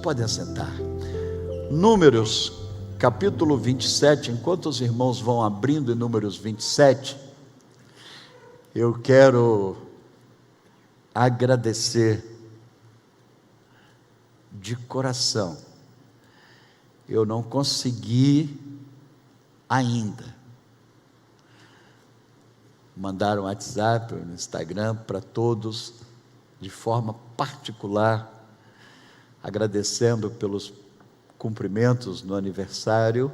podem assentar. Números, capítulo 27, enquanto os irmãos vão abrindo em Números 27, eu quero agradecer de coração. Eu não consegui ainda mandar um WhatsApp, no Instagram para todos, de forma particular, agradecendo pelos cumprimentos no aniversário.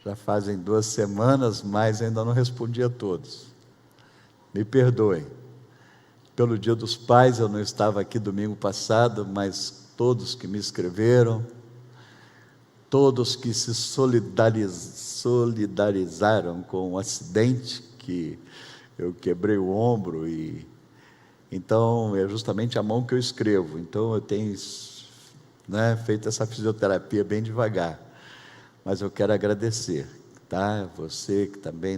Já fazem 2 semanas, mas ainda não respondi a todos. Me perdoem. Pelo Dia dos Pais, eu não estava aqui domingo passado, mas todos que me escreveram, todos que se solidarizaram com o acidente, que eu quebrei o ombro, e então é justamente a mão que eu escrevo. Então eu tenho feito essa fisioterapia bem devagar, mas eu quero agradecer, tá? Você que também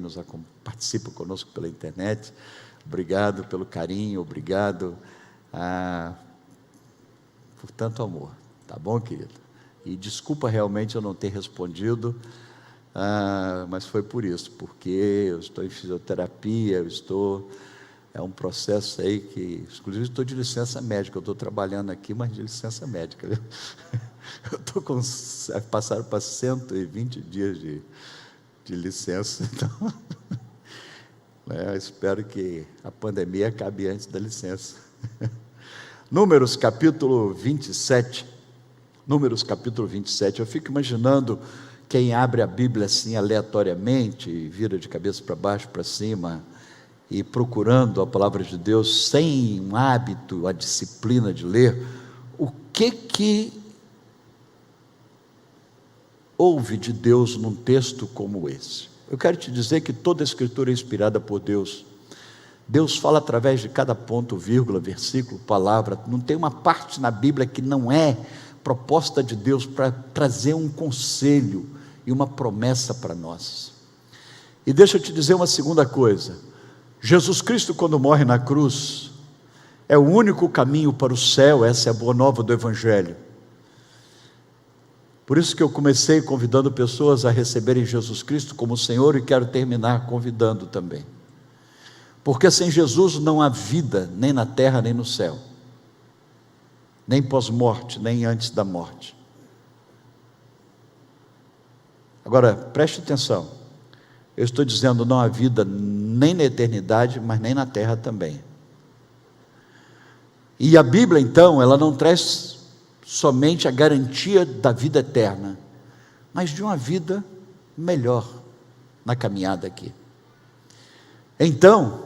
participa conosco pela internet, obrigado pelo carinho, obrigado por tanto amor, tá bom, querido? E desculpa realmente eu não ter respondido, mas foi por isso, porque eu estou em fisioterapia, é um processo aí que, inclusive estou de licença médica, eu estou trabalhando aqui, mas de licença médica, viu? Eu estou passaram para 120 dias de licença, então, eu espero que a pandemia acabe antes da licença. Números capítulo 27, eu fico imaginando quem abre a Bíblia assim aleatoriamente, vira de cabeça para baixo, para cima, e procurando a palavra de Deus, sem um hábito, a disciplina de ler, o que houve de Deus num texto como esse? Eu quero te dizer que toda a Escritura é inspirada por Deus. Deus fala através de cada ponto, vírgula, versículo, palavra. Não tem uma parte na Bíblia que não é proposta de Deus para trazer um conselho e uma promessa para nós. E deixa eu te dizer uma segunda coisa. Jesus Cristo, quando morre na cruz, é o único caminho para o céu. Essa é a boa nova do Evangelho. Por isso que eu comecei convidando pessoas a receberem Jesus Cristo como Senhor, e quero terminar convidando também. Porque sem Jesus não há vida, nem na terra, nem no céu, nem pós-morte, nem antes da morte. Agora, preste atenção, eu estou dizendo não há vida nem na eternidade, mas nem na terra também. E a Bíblia então, ela não traz somente a garantia da vida eterna, mas de uma vida melhor na caminhada aqui. Então,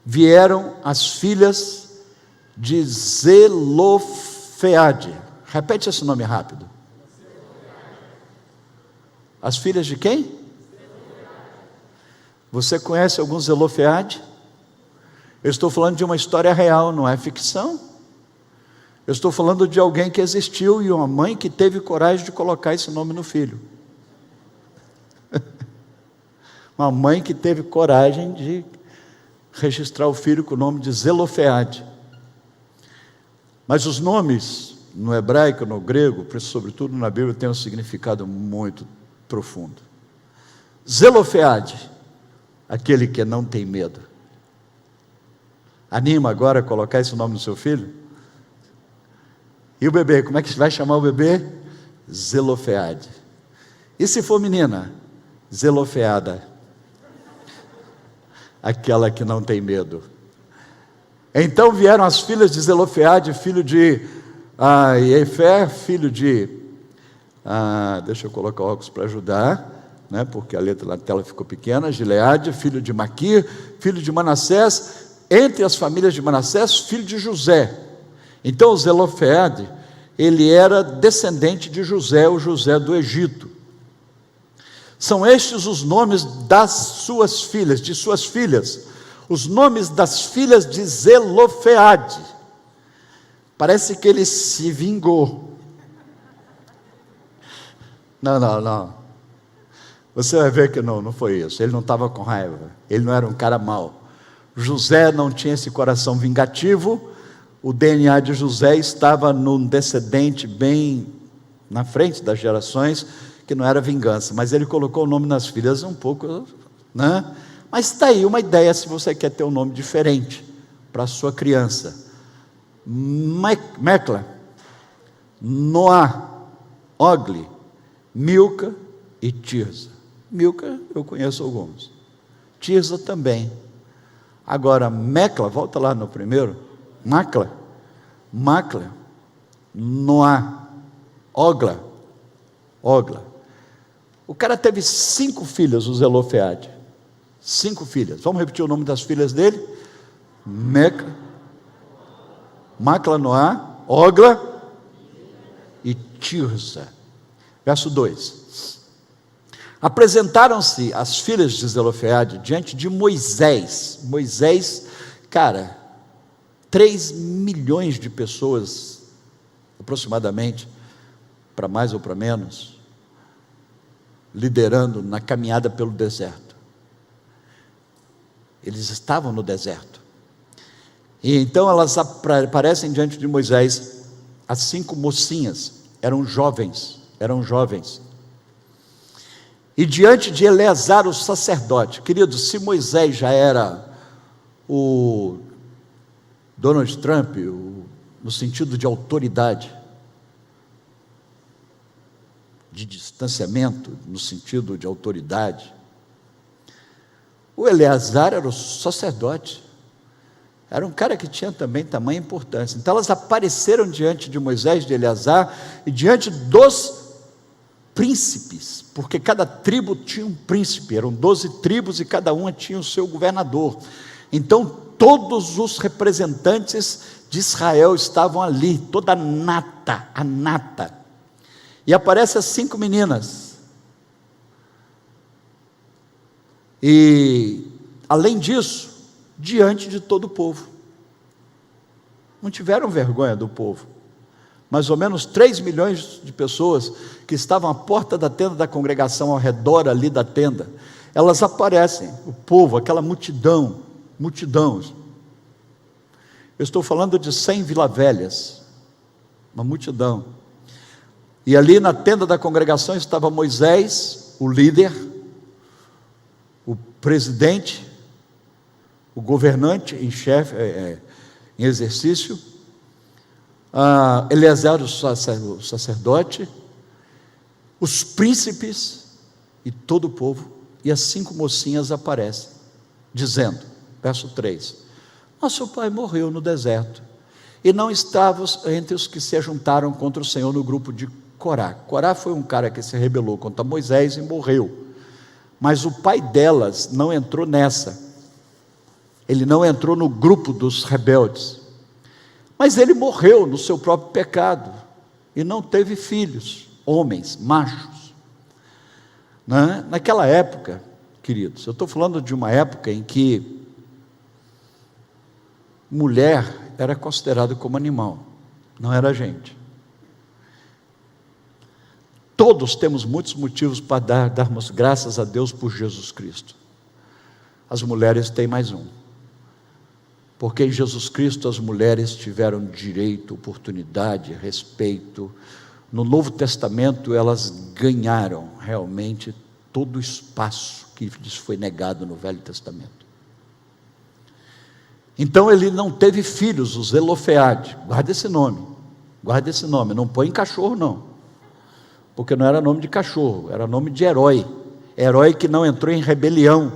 vieram as filhas de Zelofeade. Repete esse nome rápido. As filhas de quem? Você conhece algum Zelofeade? Eu estou falando de uma história real, não é ficção. Eu estou falando de alguém que existiu e uma mãe que teve coragem de colocar esse nome no filho. Uma mãe que teve coragem de registrar o filho com o nome de Zelofeade. Mas os nomes, no hebraico, no grego, sobretudo na Bíblia, têm um significado muito profundo. Zelofeade, aquele que não tem medo. Anima agora a colocar esse nome no seu filho? E o bebê, como é que vai chamar o bebê? Zelofeade. E se for menina? Zelofeada. Aquela que não tem medo. Então vieram as filhas de Zelofeade, filho de Efer, filho de deixa eu colocar óculos para ajudar, né, porque a letra na tela ficou pequena. Gileade, filho de Maquir, filho de Manassés, entre as famílias de Manassés, filho de José. Então o Zelofeade, ele era descendente de José, o José do Egito. São estes os nomes das suas filhas, de suas filhas, os nomes das filhas de Zelofeade. Parece que ele se vingou. Não. Você vai ver que não foi isso. Ele não estava com raiva, ele não era um cara mau. José não tinha esse coração vingativo, o DNA de José estava num descendente bem na frente das gerações, que não era vingança, mas ele colocou o nome nas filhas um pouco, né? Mas está aí uma ideia, se você quer ter um nome diferente para a sua criança: Mecla, Noá, Ogli, Milca e Tirza. Milca eu conheço alguns, Tirza também. Agora Mecla, volta lá no primeiro, Macla, Noá, Ogla. O cara teve 5 filhas, o Zelofeade. 5 filhas. Vamos repetir o nome das filhas dele? Mecla, Macla, Noá, Ogla e Tirza. Verso 2: apresentaram-se as filhas de Zelofeade diante de Moisés. Moisés, cara, 3 milhões de pessoas, aproximadamente, para mais ou para menos, liderando na caminhada pelo deserto. Eles estavam no deserto. E então elas aparecem diante de Moisés, as 5 mocinhas, eram jovens. E diante de Eleazar, o sacerdote. Querido, se Moisés já era o Donald Trump, no sentido de autoridade, de distanciamento, no sentido de autoridade, o Eleazar era o sacerdote, era um cara que tinha também tamanha importância. Então elas apareceram diante de Moisés, de Eleazar, e diante dos príncipes, porque cada tribo tinha um príncipe, eram 12 tribos e cada uma tinha o seu governador. Então todos os representantes de Israel estavam ali, toda a nata. E aparecem as 5 meninas. E além disso, diante de todo o povo. Não tiveram vergonha do povo. Mais ou menos 3 milhões de pessoas que estavam à porta da tenda da congregação, ao redor ali da tenda, elas aparecem, o povo, aquela multidão. Eu estou falando de 100 Vila Velhas, uma multidão. E ali na tenda da congregação estava Moisés, o líder, o presidente, o governante em chefe, em exercício, Eleazar, o sacerdote, os príncipes e todo o povo. E as 5 mocinhas aparecem, dizendo, verso 3: nosso pai morreu no deserto, e não estava entre os que se ajuntaram contra o Senhor no grupo de Corá. Corá foi um cara que se rebelou contra Moisés e morreu, mas o pai delas não entrou nessa, ele não entrou no grupo dos rebeldes, mas ele morreu no seu próprio pecado, e não teve filhos, homens, machos, né? Naquela época, queridos, eu estou falando de uma época em que mulher era considerada como animal, não era gente. Todos temos muitos motivos para darmos graças a Deus por Jesus Cristo. As mulheres têm mais um, porque em Jesus Cristo as mulheres tiveram direito, oportunidade, respeito. No Novo Testamento elas ganharam realmente todo o espaço que lhes foi negado no Velho Testamento. Então ele não teve filhos, o Zelofeade. Guarda esse nome, não põe em cachorro não, porque não era nome de cachorro, era nome de herói que não entrou em rebelião.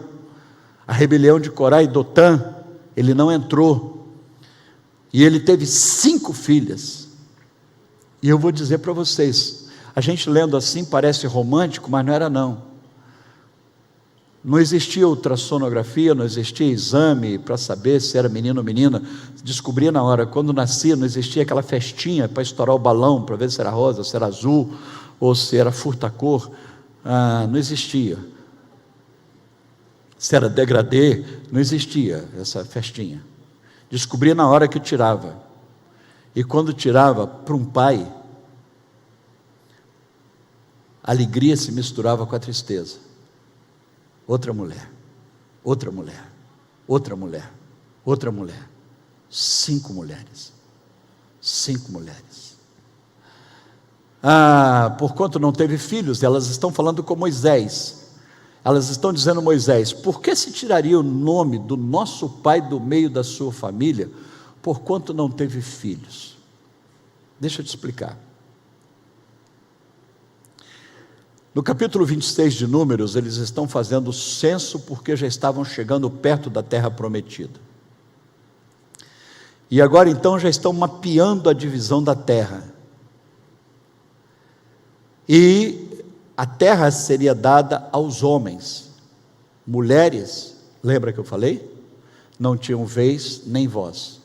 A rebelião de Corá e Dotã, ele não entrou. E ele teve 5 filhas. E eu vou dizer para vocês, a gente lendo assim parece romântico, mas não era não. Não existia ultrassonografia, não existia exame para saber se era menino ou menina. Descobria na hora, quando nascia, não existia aquela festinha para estourar o balão, para ver se era rosa, se era azul, ou se era furta-cor. Não existia. Se era degradê, não existia essa festinha. Descobria na hora que tirava. E quando tirava, para um pai, a alegria se misturava com a tristeza. Outra mulher. 5 mulheres. 5 mulheres. Por quanto não teve filhos, elas estão falando com Moisés. Elas estão dizendo a Moisés: por que se tiraria o nome do nosso pai do meio da sua família, por quanto não teve filhos? Deixa eu te explicar. No capítulo 26 de Números, eles estão fazendo o censo porque já estavam chegando perto da terra prometida. E agora então já estão mapeando a divisão da terra. E a terra seria dada aos homens. Mulheres, lembra que eu falei? Não tinham vez nem voz.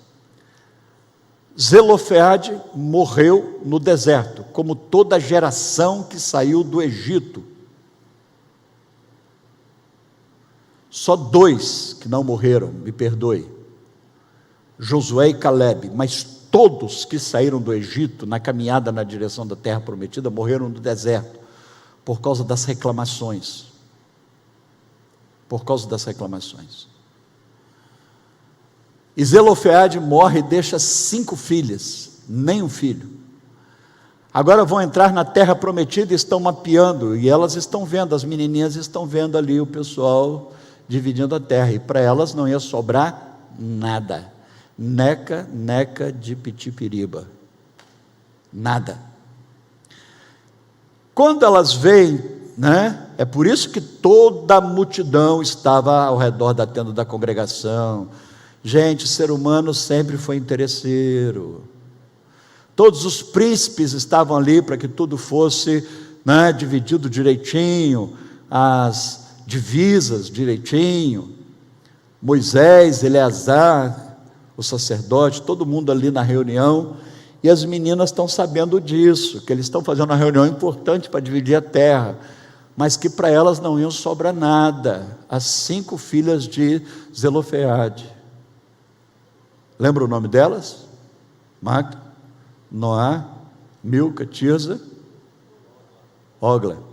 Zelofeade morreu no deserto, como toda a geração que saiu do Egito. Só 2 que não morreram, me perdoe, Josué e Calebe, mas todos que saíram do Egito, na caminhada na direção da terra prometida, morreram no deserto, por causa das reclamações. Por causa das reclamações. E Zelofeade morre e deixa 5 filhas, nem um filho. Agora vão entrar na terra prometida e estão mapeando, e elas estão vendo, as menininhas estão vendo ali o pessoal dividindo a terra, e para elas não ia sobrar nada. Neca de pitipiriba. Nada. Quando elas veem, é por isso que toda a multidão estava ao redor da tenda da congregação. Gente, ser humano sempre foi interesseiro. Todos os príncipes estavam ali para que tudo fosse dividido direitinho, as divisas direitinho. Moisés, Eleazar, o sacerdote, todo mundo ali na reunião, e as meninas estão sabendo disso, que eles estão fazendo uma reunião importante para dividir a terra, mas que para elas não iam sobrar nada. As 5 filhas de Zelofeade. Lembra o nome delas? Magda, Noá, Milca, Tirza, Ogla.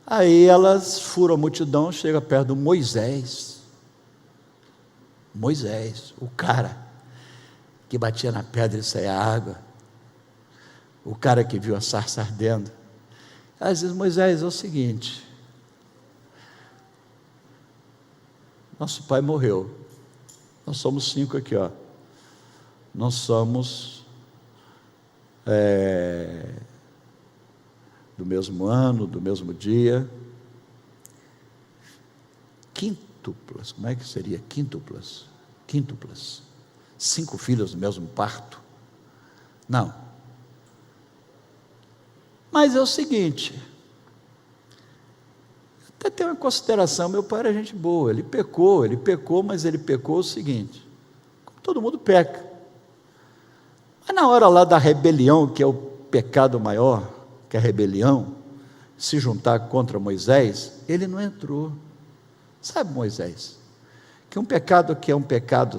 Aí elas furam a multidão, chega perto do Moisés, o cara que batia na pedra e saía água, o cara que viu a sarça ardendo. Elas dizem: Moisés, é o seguinte, nosso pai morreu, nós somos 5 aqui, nós somos do mesmo ano, do mesmo dia, quíntuplas, como é que seria? Quíntuplas, 5 filhos do mesmo parto? Não. Mas é o seguinte, até tem uma consideração, meu pai era gente boa, ele pecou, mas ele pecou o seguinte, como todo mundo peca, mas na hora lá da rebelião, que é o pecado maior, que é a rebelião, se juntar contra Moisés, ele não entrou. Sabe, Moisés, que um pecado que é um pecado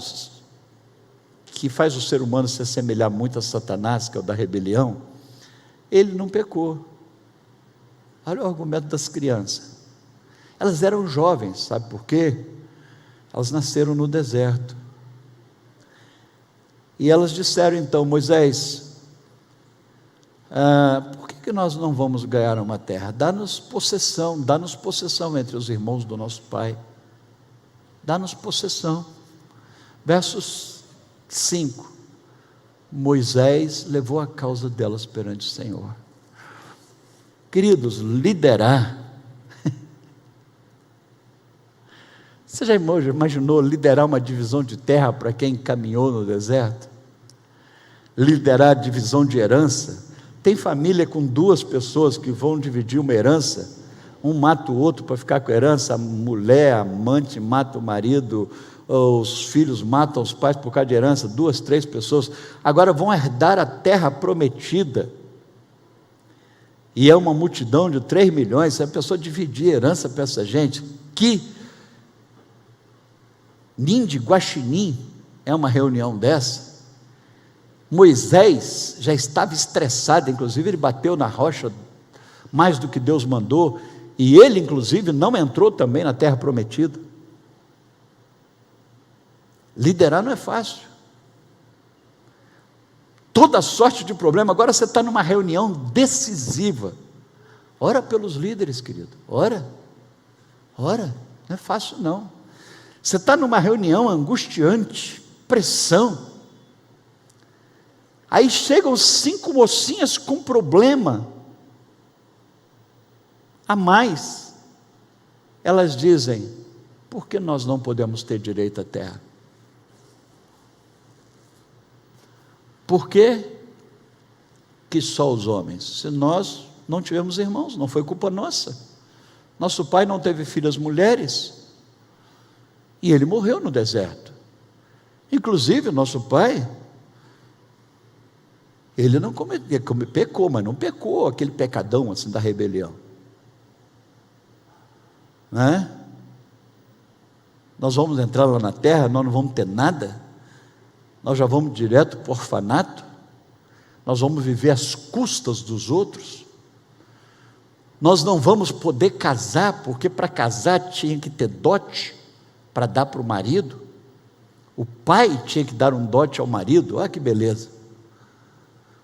que faz o ser humano se assemelhar muito a Satanás, que é o da rebelião, ele não pecou. Olha o argumento das crianças. Elas eram jovens, sabe por quê? Elas nasceram no deserto. E elas disseram então: Moisés, por que nós não vamos ganhar uma terra? Dá-nos possessão entre os irmãos do nosso pai. Dá-nos possessão. Versos 5. Moisés levou a causa delas perante o Senhor. Queridos, liderar. Você já imaginou liderar uma divisão de terra para quem caminhou no deserto? Liderar a divisão de herança? Tem família com 2 pessoas que vão dividir uma herança, um mata o outro para ficar com a herança, a mulher, a amante mata o marido, os filhos matam os pais por causa de herança, 2, 3 pessoas, agora vão herdar a terra prometida, e é uma multidão de 3 milhões, se a pessoa dividir herança para essa gente, que Ninde Guaxinim é uma reunião dessa? Moisés já estava estressado, inclusive ele bateu na rocha mais do que Deus mandou, e ele inclusive não entrou também na terra prometida. Liderar não é fácil. toda sorte de problema. Agora você está numa reunião decisiva. Ora pelos líderes, querido, ora, não é fácil não. Você está numa reunião angustiante, pressão, aí chegam 5 mocinhas com problema a mais, elas dizem: por que nós não podemos ter direito à terra? Por que só os homens? Se nós não tivemos irmãos, não foi culpa nossa. Nosso pai não teve filhas mulheres, e ele morreu no deserto. Inclusive, nosso pai, ele não pecou, mas não pecou aquele pecadão assim da rebelião, né? Nós vamos entrar lá na terra, nós não vamos ter nada, nós já vamos direto para o orfanato, nós vamos viver às custas dos outros, nós não vamos poder casar, porque para casar tinha que ter dote para dar para o marido, o pai tinha que dar um dote ao marido. Olha que beleza,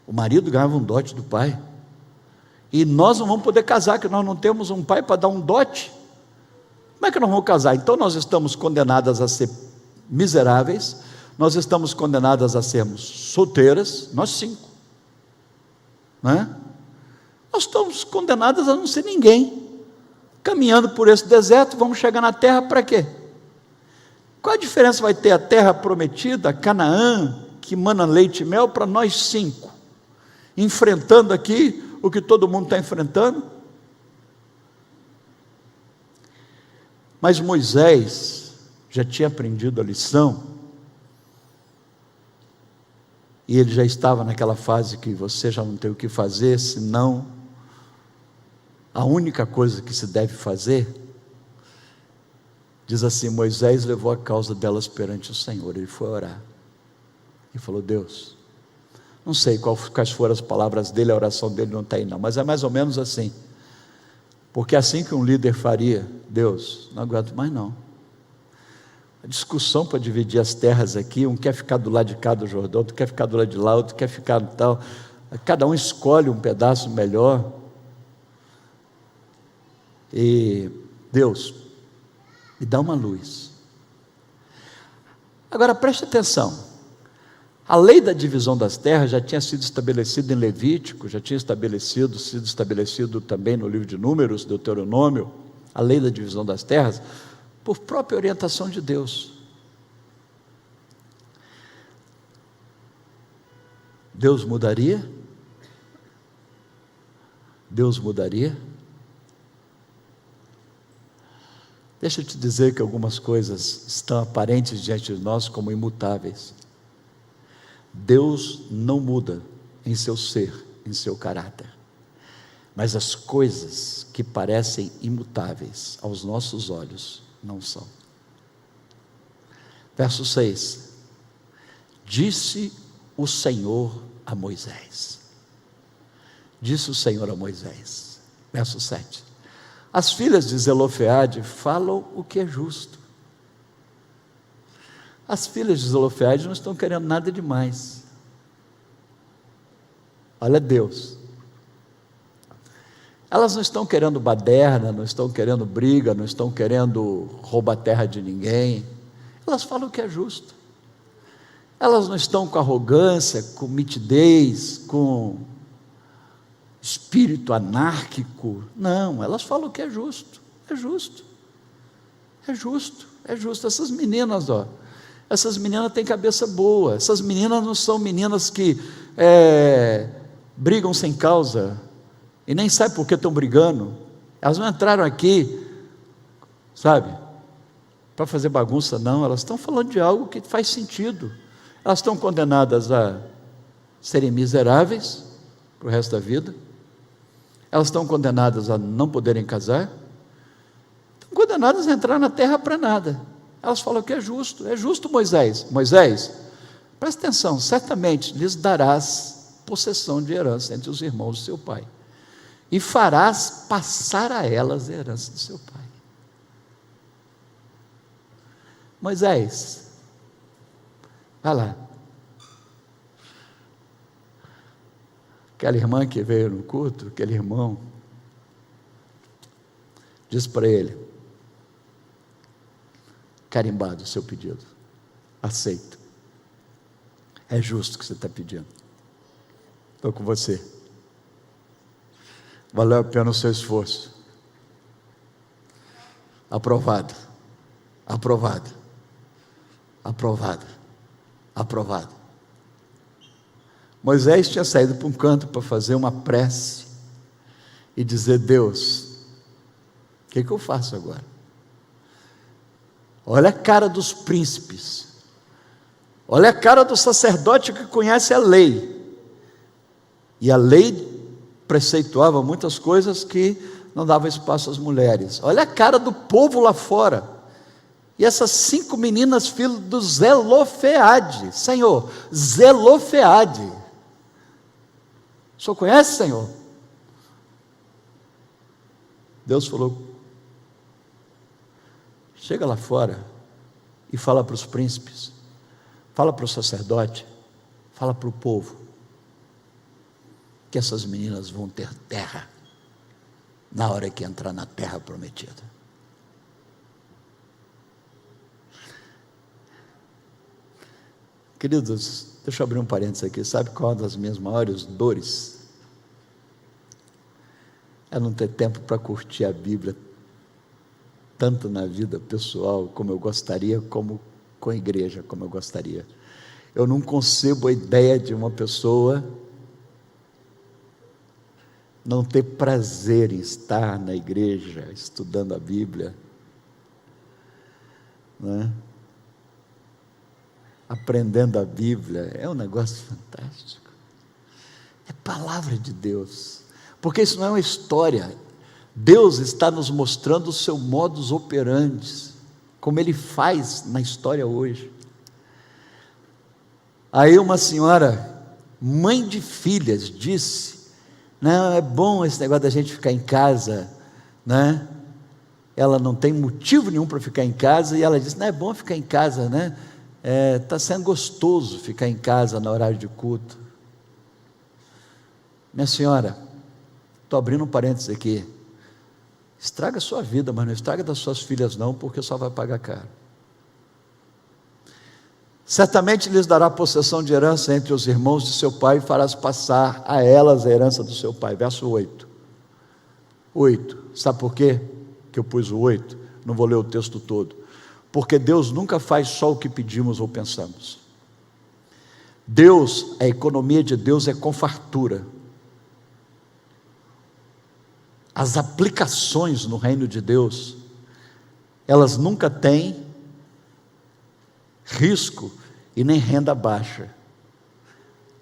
o marido ganhava um dote do pai, e nós não vamos poder casar, que nós não temos um pai para dar um dote. Como é que nós vamos casar? Então nós estamos condenadas a ser miseráveis, nós estamos condenadas a sermos solteiras, nós 5, né? Nós estamos condenadas a não ser ninguém, caminhando por esse deserto. Vamos chegar na terra para quê? Qual a diferença vai ter a terra prometida, Canaã, que mana leite e mel, para nós 5, enfrentando aqui o que todo mundo está enfrentando? Mas Moisés já tinha aprendido a lição, e ele já estava naquela fase que você já não tem o que fazer, senão a única coisa que se deve fazer. Diz assim: Moisés levou a causa delas perante o Senhor. Ele foi orar e falou: Deus, não sei quais foram as palavras dele, a oração dele não está aí não, mas é mais ou menos assim, porque é assim que um líder faria: Deus, não aguento mais não, a discussão para dividir as terras aqui, um quer ficar do lado de cá do Jordão, outro quer ficar do lado de lá, outro quer ficar tal, cada um escolhe um pedaço melhor, e Deus, me dá uma luz. Agora preste atenção, a lei da divisão das terras já tinha sido estabelecida em Levítico, já tinha sido estabelecido também no livro de Números, Deuteronômio, a lei da divisão das terras, por própria orientação de Deus. Deus mudaria? Deus mudaria? Deixa eu te dizer que algumas coisas estão aparentes diante de nós como imutáveis. Deus não muda em seu ser, em seu caráter, mas as coisas que parecem imutáveis aos nossos olhos não são. Verso 6: disse o Senhor a Moisés. Disse o Senhor a Moisés. Verso 7: as filhas de Zelofeade falam o que é justo. As filhas de Zelofeade não estão querendo nada demais. Olha Deus, elas não estão querendo baderna, não estão querendo briga, não estão querendo roubar terra de ninguém. Elas falam o que é justo. Elas não estão com arrogância, com mitidez, com espírito anárquico. Não, elas falam o que é justo. É justo. É justo. É justo. Essas meninas, essas meninas têm cabeça boa. Essas meninas não são meninas que brigam sem causa e nem sabem por que estão brigando. Elas não entraram aqui, sabe, para fazer bagunça, não. Elas estão falando de algo que faz sentido. Elas estão condenadas a serem miseráveis para o resto da vida. Elas estão condenadas a não poderem casar. Estão condenadas a entrar na terra para nada. Elas falam que é justo. É justo, Moisés. Moisés, presta atenção, certamente lhes darás possessão de herança entre os irmãos do seu pai, e farás passar a elas a herança do seu pai. Moisés, vai lá, Aquela irmã que veio no culto, aquele irmão, diz para ele: carimbado o seu pedido, aceito, é justo o que você está pedindo, estou com você, valeu a pena o seu esforço, aprovado, aprovado, aprovado, aprovado. Moisés tinha saído para um canto para fazer uma prece e dizer: Deus, o que eu faço agora? Olha a cara dos príncipes, olha a cara do sacerdote que conhece a lei, e a lei preceituava muitas coisas que não dava espaço às mulheres. Olha a cara do povo lá fora, e essas 5 meninas filhas do Zelofeade. Senhor, Zelofeade, o senhor conhece, Senhor? Deus falou: chega lá fora e fala para os príncipes, fala para o sacerdote, fala para o povo, que essas meninas vão ter terra, na hora que entrar na terra prometida. Queridos, deixa eu abrir um parênteses aqui. Sabe qual é uma das minhas maiores dores? É não ter tempo para curtir a Bíblia, tanto na vida pessoal como eu gostaria, como com a igreja como eu gostaria. Eu não concebo a ideia de uma pessoa não ter prazer em estar na igreja, estudando a Bíblia, né? Aprendendo a Bíblia. É um negócio fantástico, é palavra de Deus, porque isso não é uma história. Deus está nos mostrando o seu modus operandi, como Ele faz na história hoje. Aí uma senhora, mãe de filhas, disse: não, é bom esse negócio da gente ficar em casa, né? Ela não tem motivo nenhum para ficar em casa, e ela disse: não é bom ficar em casa, né? Está sendo gostoso ficar em casa no horário de culto. Minha senhora, estou abrindo um parênteses aqui, estraga a sua vida, mas não estraga das suas filhas não, porque só vai pagar caro. Certamente lhes dará possessão de herança entre os irmãos de seu pai, e farás passar a elas a herança do seu pai. Verso 8, sabe por quê que eu pus o 8? Não vou ler o texto todo, porque Deus nunca faz só o que pedimos ou pensamos. Deus, a economia de Deus é com fartura. As aplicações no reino de Deus, elas nunca têm risco e nem renda baixa.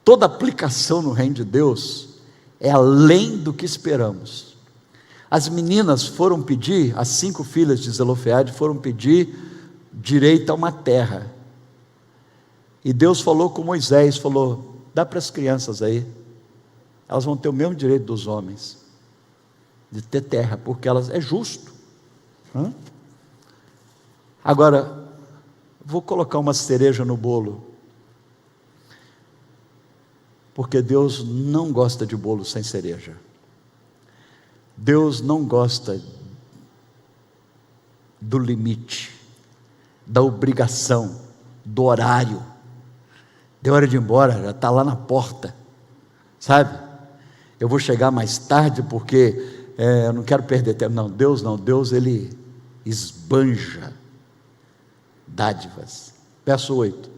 Toda aplicação no reino de Deus é além do que esperamos. As meninas foram pedir, as 5 filhas de Zelofeade foram pedir direito a uma terra, e Deus falou com Moisés, falou: dá para as crianças aí, elas vão ter o mesmo direito dos homens, de ter terra, porque elas, é justo. Agora, vou colocar uma cereja no bolo, porque Deus não gosta de bolo sem cereja. Deus não gosta do limite, da obrigação, do horário. Deu hora de ir embora, já está lá na porta, sabe? Eu vou chegar mais tarde porque eu não quero perder tempo. Não, Deus Ele esbanja dádivas. Verso 8: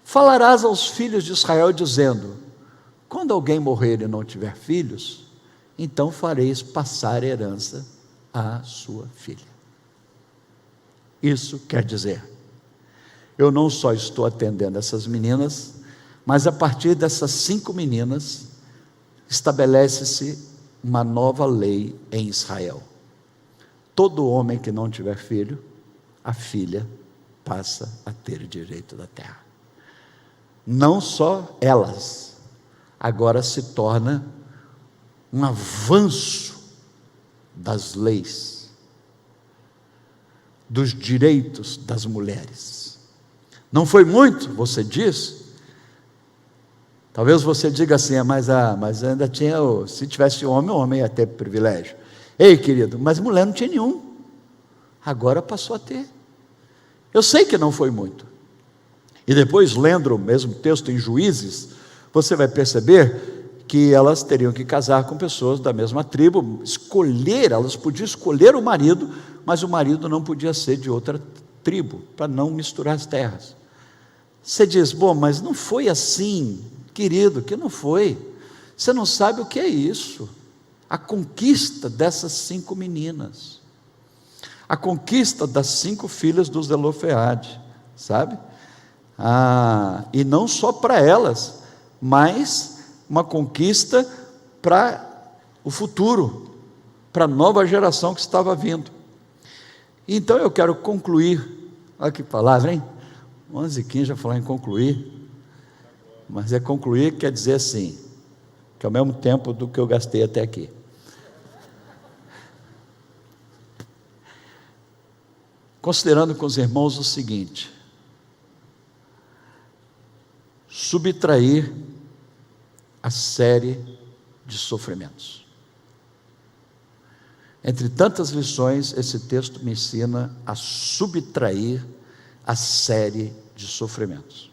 falarás aos filhos de Israel dizendo: quando alguém morrer e não tiver filhos, então fareis passar herança à sua filha. Isso quer dizer, eu não só estou atendendo essas meninas, mas a partir dessas 5 meninas, estabelece-se uma nova lei em Israel. Todo homem que não tiver filho, a filha passa a ter direito da terra. Não só elas, agora se torna um avanço das leis, dos direitos das mulheres. Não foi muito, você diz? Talvez você diga assim, mas ainda tinha, se tivesse homem, o homem ia ter privilégio. Ei, querido, mas mulher não tinha nenhum. Agora passou a ter. Eu sei que não foi muito. E depois, lendo o mesmo texto em Juízes, você vai perceber que elas teriam que casar com pessoas da mesma tribo, elas podiam escolher o marido, mas o marido não podia ser de outra tribo, para não misturar as terras. Você diz, bom, mas não foi assim, querido, que não foi. Você não sabe o que é isso. A conquista dessas 5 meninas. A conquista das 5 filhas dos Zelofeade, sabe? E não só para elas, mas uma conquista para o futuro, para a nova geração que estava vindo. Então eu quero concluir, olha que palavra, hein? 11h15 já falar em concluir, mas concluir quer dizer assim, que é o mesmo tempo do que eu gastei até aqui. Considerando com os irmãos o seguinte: subtrair a série de sofrimentos. Entre tantas lições, esse texto me ensina a subtrair a série de sofrimentos.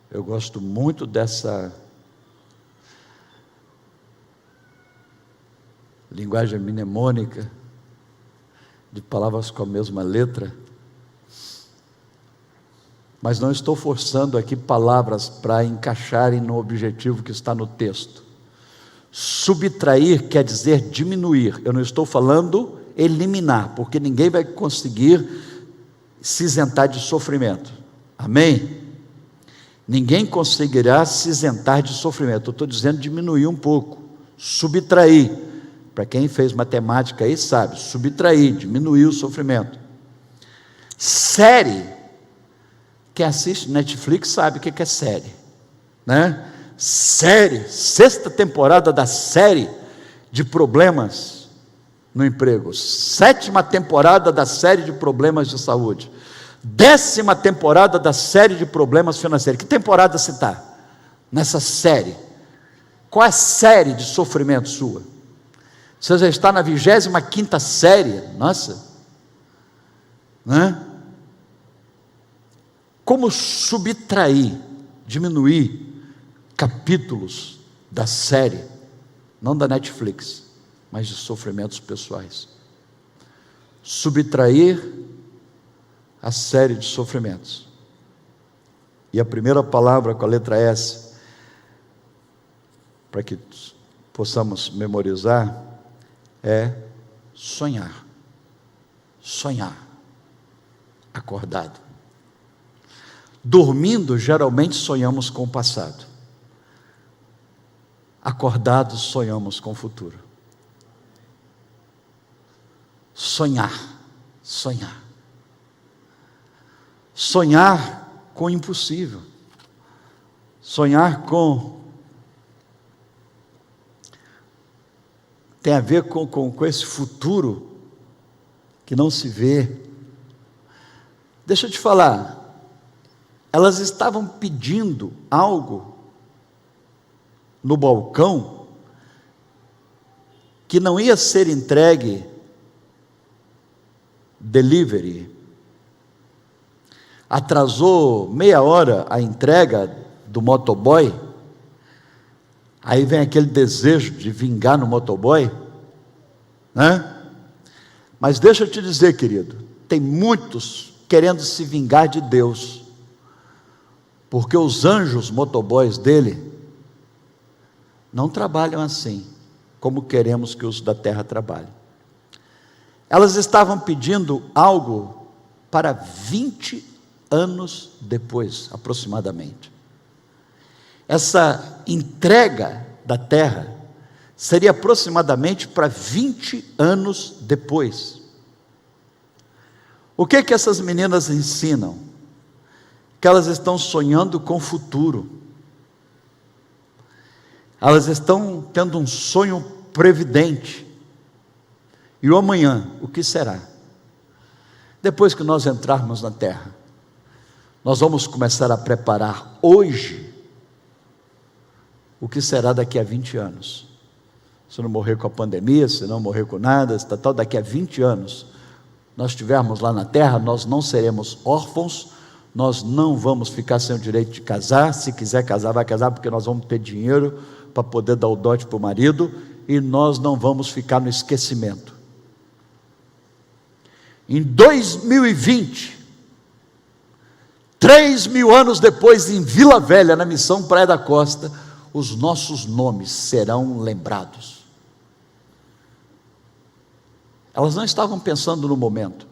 Eu gosto muito dessa linguagem mnemônica, de palavras com a mesma letra, mas não estou forçando aqui palavras para encaixarem no objetivo que está no texto. Subtrair quer dizer diminuir. Eu não estou falando eliminar, porque ninguém vai conseguir se isentar de sofrimento. Amém? Ninguém conseguirá se isentar de sofrimento. Eu estou dizendo diminuir um pouco, subtrair. Para quem fez matemática aí sabe, subtrair, diminuir o sofrimento. Série, quem assiste Netflix sabe o que é série, né? Série, 6ª temporada da série de problemas no emprego, 7ª temporada da série de problemas de saúde, 10ª temporada da série de problemas financeiros. Que temporada você está nessa série? Qual é a série de sofrimento sua? Você já está na 25ª série, nossa, né? Como subtrair, diminuir capítulos da série, não da Netflix, mas de sofrimentos pessoais. Subtrair a série de sofrimentos. E a primeira palavra com a letra S, para que possamos memorizar, é sonhar. Sonhar. Acordado. Dormindo, geralmente sonhamos com o passado. Acordados, sonhamos com o futuro. Sonhar. Sonhar. Sonhar com o impossível. Sonhar com... tem a ver com esse futuro que não se vê. Deixa eu te falar, elas estavam pedindo algo no balcão que não ia ser entregue delivery. Atrasou meia hora a entrega do motoboy. Aí vem aquele desejo de vingar no motoboy, né? Mas deixa eu te dizer, querido, tem muitos querendo se vingar de Deus, porque os anjos motoboys dele não trabalham assim, como queremos que os da terra trabalhem. Elas estavam pedindo algo para 20 anos depois, aproximadamente. Essa entrega da terra seria aproximadamente para 20 anos depois. O que essas meninas ensinam? Que elas estão sonhando com o futuro. Elas estão tendo um sonho previdente. E o amanhã, o que será? Depois que nós entrarmos na terra, nós vamos começar a preparar hoje o que será daqui a 20 anos. Se não morrer com a pandemia, se não morrer com nada, se tal, daqui a 20 anos, nós estivermos lá na terra, nós não seremos órfãos, nós não vamos ficar sem o direito de casar. Se quiser casar, vai casar, porque nós vamos ter dinheiro para poder dar o dote para o marido, e nós não vamos ficar no esquecimento. Em 2020, 3.000 anos depois, em Vila Velha, na Missão Praia da Costa, os nossos nomes serão lembrados. Elas não estavam pensando no momento,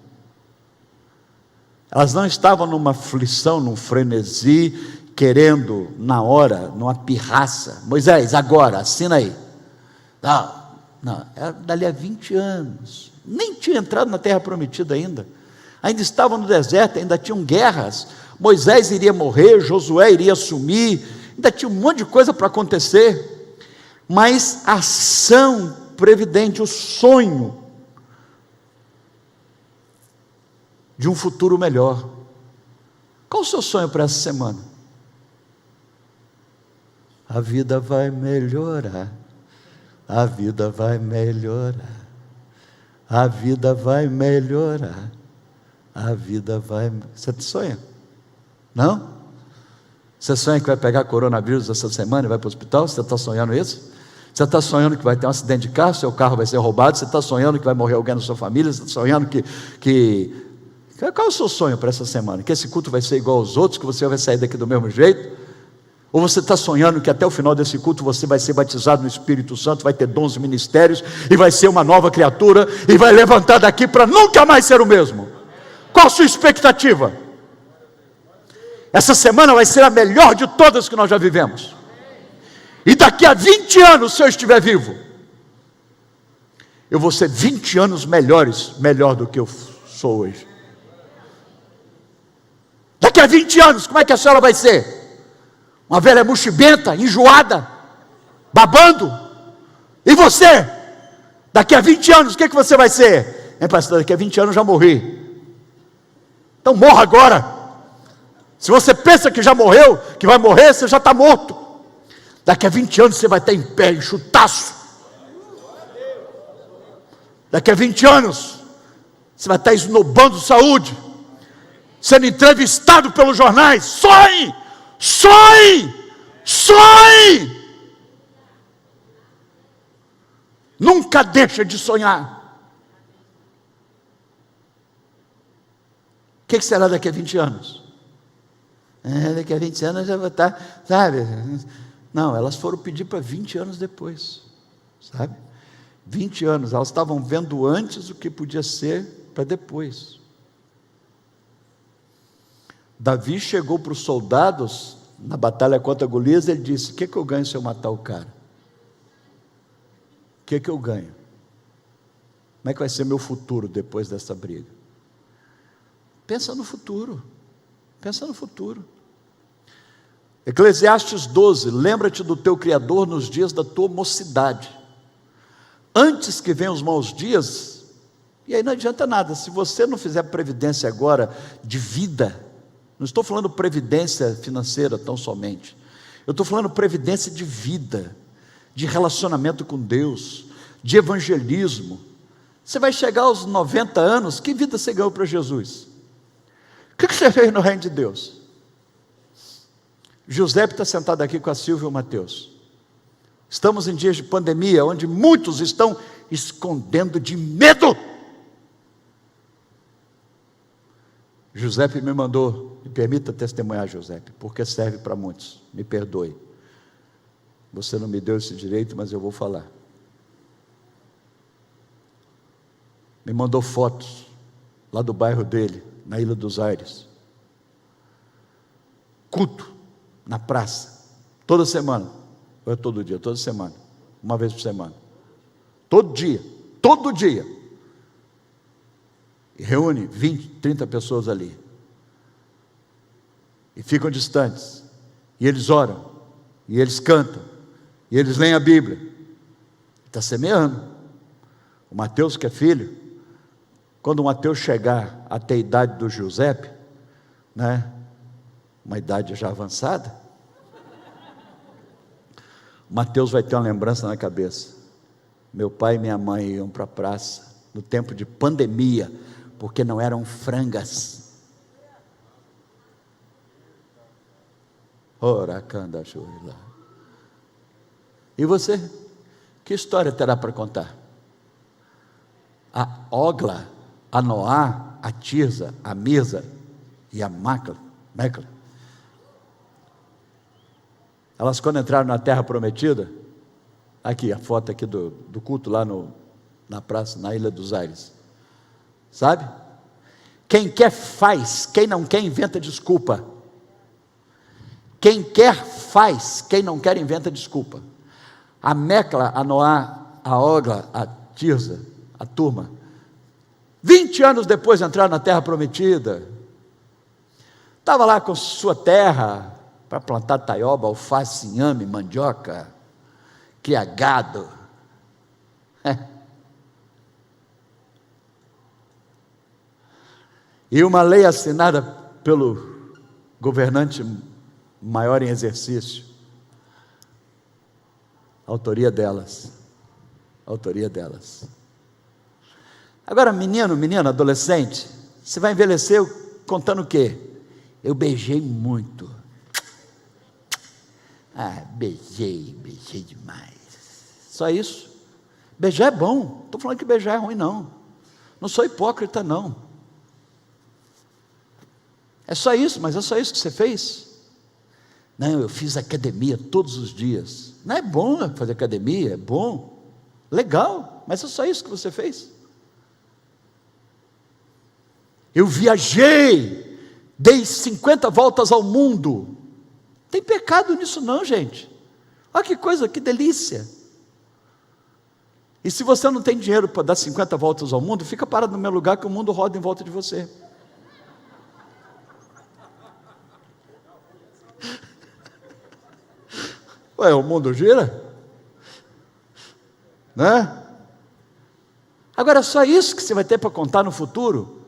elas não estavam numa aflição, num frenesi, querendo na hora, numa pirraça. Moisés, agora, assina aí. Não, era dali a 20 anos, nem tinha entrado na terra prometida ainda estavam no deserto, ainda tinham guerras. Moisés iria morrer, Josué iria assumir, ainda tinha um monte de coisa para acontecer, mas a ação previdente, o sonho de um futuro melhor. Qual o seu sonho para essa semana? A vida vai melhorar, a vida vai melhorar, a vida vai melhorar, a vida vai... Você sonha? Não? Você sonha que vai pegar coronavírus essa semana e vai para o hospital? Você está sonhando isso? Você está sonhando que vai ter um acidente de carro, seu carro vai ser roubado? Você está sonhando que vai morrer alguém na sua família? Você está sonhando Qual é o seu sonho para essa semana? Que esse culto vai ser igual aos outros, que você vai sair daqui do mesmo jeito? Ou você está sonhando que até o final desse culto você vai ser batizado no Espírito Santo, vai ter dons e ministérios, e vai ser uma nova criatura, e vai levantar daqui para nunca mais ser o mesmo? Qual a sua expectativa? Essa semana vai ser a melhor de todas que nós já vivemos. E daqui a 20 anos, se eu estiver vivo, eu vou ser 20 anos melhor do que eu sou hoje. Daqui a 20 anos, como é que a senhora vai ser? Uma velha mochibenta, enjoada, babando. E você? Daqui a 20 anos, o que você vai ser? Pastor, daqui a 20 anos eu já morri. Então morra agora. Se você pensa que já morreu, que vai morrer, você já está morto. Daqui a 20 anos você vai estar em pé, enxutaço. Daqui a 20 anos você vai estar esnobando saúde, sendo entrevistado pelos jornais. Sonhe! Sonhe! Sonhe! Nunca deixa de sonhar. O que será daqui a 20 anos? Daqui a 20 anos já vou estar, sabe? Não, elas foram pedir para 20 anos depois, sabe? 20 anos, elas estavam vendo antes o que podia ser para depois. Davi chegou para os soldados na batalha contra Golias, ele disse: o que eu ganho se eu matar o cara? O que eu ganho? Como é que vai ser meu futuro depois dessa briga? Pensa no futuro, pensa no futuro. Eclesiastes 12, lembra-te do teu Criador nos dias da tua mocidade, antes que venham os maus dias. E aí não adianta nada, se você não fizer previdência agora de vida, não estou falando previdência financeira tão somente, eu estou falando previdência de vida, de relacionamento com Deus, de evangelismo. Você vai chegar aos 90 anos, que vida você ganhou para Jesus? O que você fez no reino de Deus? Giuseppe está sentado aqui com a Silvia e o Mateus. Estamos em dias de pandemia, onde muitos estão escondendo de medo. Giuseppe me mandou, me permita testemunhar, Giuseppe, porque serve para muitos, me perdoe. Você não me deu esse direito, mas eu vou falar. Me mandou fotos lá do bairro dele, na Ilha dos Aires. Culto na praça, toda semana, ou é todo dia, toda semana, uma vez por semana, todo dia, e reúne 20, 30 pessoas ali, e ficam distantes, e eles oram, e eles cantam, e eles leem a Bíblia, está semeando. O Mateus, que é filho, quando o Mateus chegar até a idade do Giuseppe, né, uma idade já avançada, O Mateus vai ter uma lembrança na cabeça. Meu pai e minha mãe iam para a praça no tempo de pandemia, porque não eram frangas. E você? Que história terá para contar? A Ogla, a Noá, a Tirza, a Mirza e a Macla, elas quando entraram na terra prometida, aqui a foto aqui do culto lá na praça, na Ilha dos Aires, sabe? Quem quer faz, quem não quer inventa desculpa. Quem quer faz, quem não quer inventa desculpa. A Mecla, a Noá, a Ogla, a Tirza, a turma, 20 anos depois entraram na terra prometida, estava lá com sua terra para plantar taioba, alface, inhame, mandioca, criar gado. E uma lei assinada pelo governante maior em exercício, autoria delas. Agora, menina, adolescente, você vai envelhecer contando o quê? Eu beijei muito. Beijei demais. Só isso? Beijar é bom, não estou falando que beijar é ruim, não. Não sou hipócrita, não. É só isso, mas é só isso que você fez? Não, eu fiz academia todos os dias. Não é bom fazer academia, é bom, legal, mas é só isso que você fez? Eu viajei, dei 50 voltas ao mundo. Não tem pecado nisso não, gente. Olha que coisa, que delícia. E se você não tem dinheiro para dar 50 voltas ao mundo, fica parado no meu lugar que o mundo roda em volta de você. Ué, o mundo gira? Né? Agora, só isso que você vai ter para contar no futuro?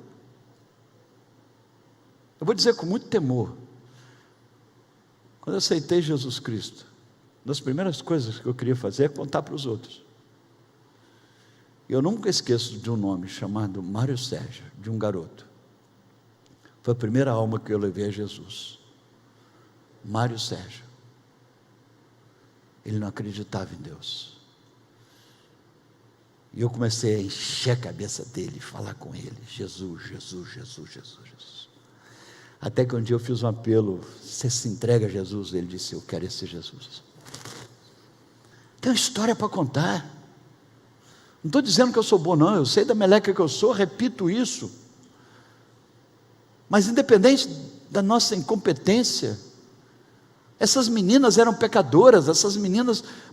Eu vou dizer com muito temor. Quando eu aceitei Jesus Cristo, uma das primeiras coisas que eu queria fazer é contar para os outros. Eu nunca esqueço de um nome chamado Mário Sérgio, de um garoto. Foi a primeira alma que eu levei a Jesus. Mário Sérgio. Ele não acreditava em Deus. E eu comecei a encher a cabeça dele, falar com ele, Jesus. Até que um dia eu fiz um apelo, você se entrega a Jesus? Ele disse, eu quero esse Jesus. Tem uma história para contar. Não estou dizendo que eu sou bom não, eu sei da meleca que eu sou, repito isso. Mas independente da nossa incompetência, essas meninas eram pecadoras,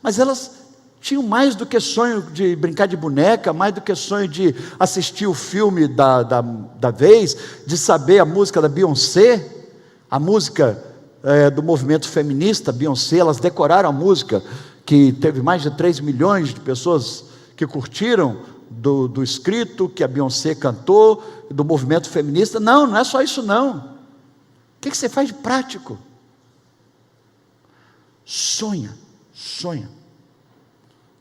mas elas tinham mais do que sonho de brincar de boneca, mais do que sonho de assistir o filme da vez, de saber a música da Beyoncé, a música do movimento feminista, Beyoncé. Elas decoraram a música, que teve mais de 3 milhões de pessoas que curtiram do escrito que a Beyoncé cantou, do movimento feminista. Não é só isso não. O que você faz de prático? Sonha,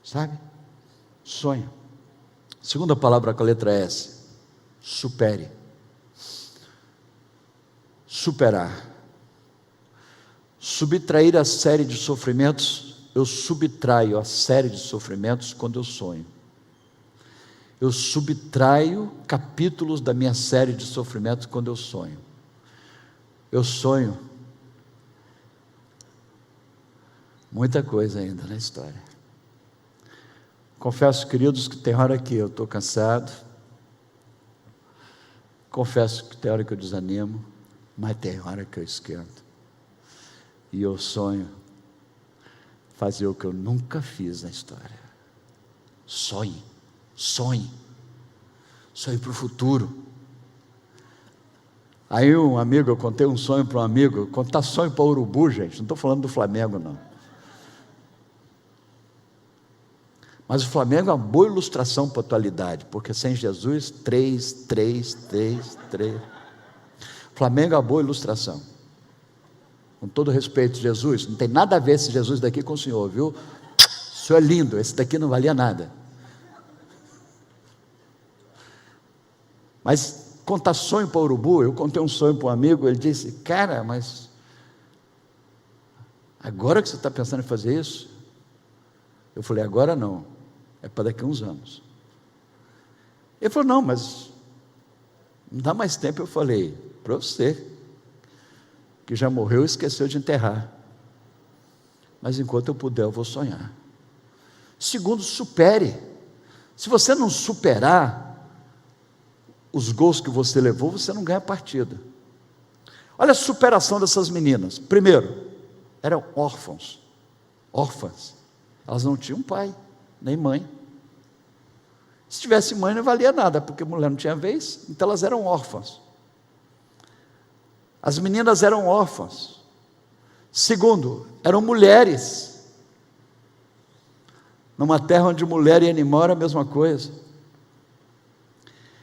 sabe? Sonha. Segunda palavra com a letra S, supere. Superar. Subtrair a série de sofrimentos. Eu subtraio a série de sofrimentos quando eu sonho. Eu subtraio capítulos da minha série de sofrimentos quando eu sonho. Eu sonho muita coisa ainda na história. Confesso, queridos, que tem hora que eu estou cansado. Confesso que tem hora que eu desanimo, mas tem hora que eu esquento. E eu sonho fazer o que eu nunca fiz na história. Sonhe para o futuro. Aí eu contei um sonho para um amigo. Contar sonho para urubu, gente, não estou falando do Flamengo não. Mas o Flamengo é uma boa ilustração para a atualidade, porque sem Jesus, 3. Flamengo é uma boa ilustração. Com todo respeito, Jesus, não tem nada a ver esse Jesus daqui com o senhor, viu? O senhor é lindo, esse daqui não valia nada. Mas contar sonho para o urubu, eu contei um sonho para um amigo, ele disse, cara, mas agora que você está pensando em fazer isso? Eu falei, agora não, é para daqui a uns anos. Ele falou, não, mas não dá mais tempo. Eu falei, para você, que já morreu e esqueceu de enterrar. Mas enquanto eu puder, eu vou sonhar. Segundo, supere. Se você não superar os gols que você levou, você não ganha a partida. Olha a superação dessas meninas. Primeiro, eram órfãs. Elas não tinham pai, nem mãe. Se tivesse mãe não valia nada, porque a mulher não tinha vez, então elas eram órfãs. As meninas eram órfãs. Segundo, eram mulheres. Numa terra onde mulher e animal era a mesma coisa.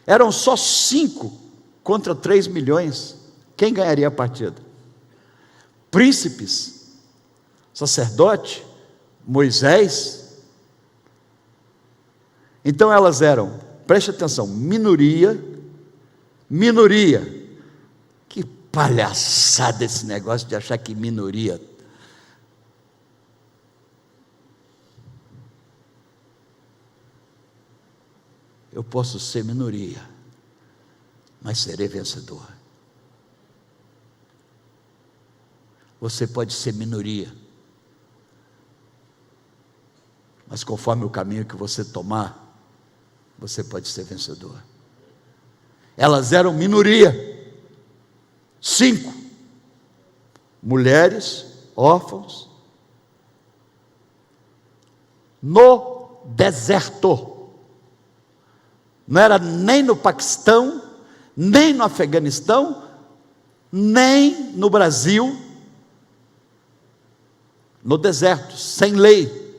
Eram só 5 contra 3 milhões. Quem ganharia a partida? Príncipes, sacerdote, Moisés. Então elas eram, preste atenção, minoria. Que palhaçada esse negócio de achar que minoria. Eu posso ser minoria, mas serei vencedor. Você pode ser minoria, mas conforme o caminho que você tomar, você pode ser vencedor. Elas eram minoria. 5 mulheres, órfãos, no deserto. Não era nem no Paquistão, nem no Afeganistão, nem no Brasil. No deserto, sem lei,